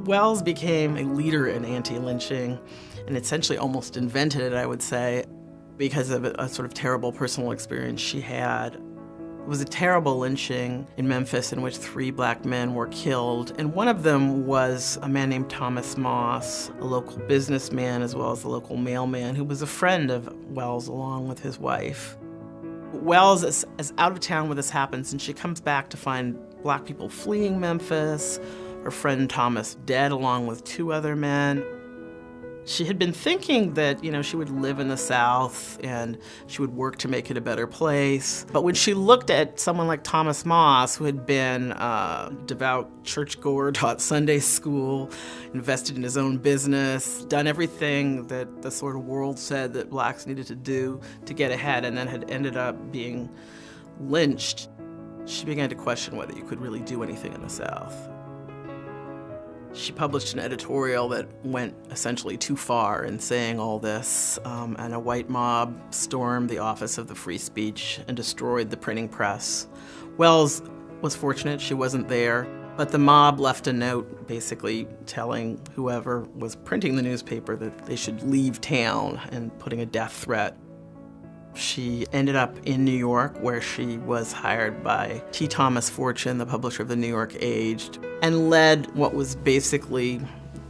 Wells became a leader in anti-lynching and essentially almost invented it, I would say, because of a sort of terrible personal experience she had. It was a terrible lynching in Memphis in which 3 black men were killed, and one of them was a man named Thomas Moss, a local businessman as well as a local mailman who was a friend of Wells along with his wife. Wells is out of town when this happens, and she comes back to find black people fleeing Memphis, her friend Thomas dead along with 2 other men. She had been thinking that, she would live in the South and she would work to make it a better place. But when she looked at someone like Thomas Moss, who had been a devout churchgoer, taught Sunday school, invested in his own business, done everything that the sort of world said that blacks needed to do to get ahead, and then had ended up being lynched, she began to question whether you could really do anything in the South. She published an editorial that went essentially too far in saying all this, and a white mob stormed the office of the Free Speech and destroyed the printing press. Wells was fortunate she wasn't there, but the mob left a note basically telling whoever was printing the newspaper that they should leave town and putting a death threat. She ended up in New York, where she was hired by T. Thomas Fortune, the publisher of the New York Age, and led what was basically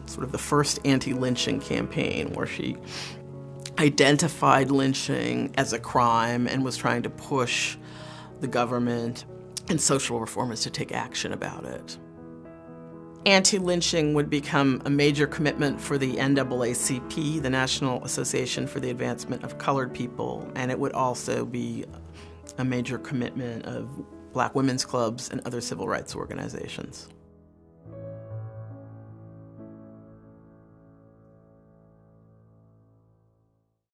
sort of the first anti-lynching campaign, where she identified lynching as a crime and was trying to push the government and social reformers to take action about it. Anti-lynching would become a major commitment for the NAACP, the National Association for the Advancement of Colored People, and it would also be a major commitment of black women's clubs and other civil rights organizations.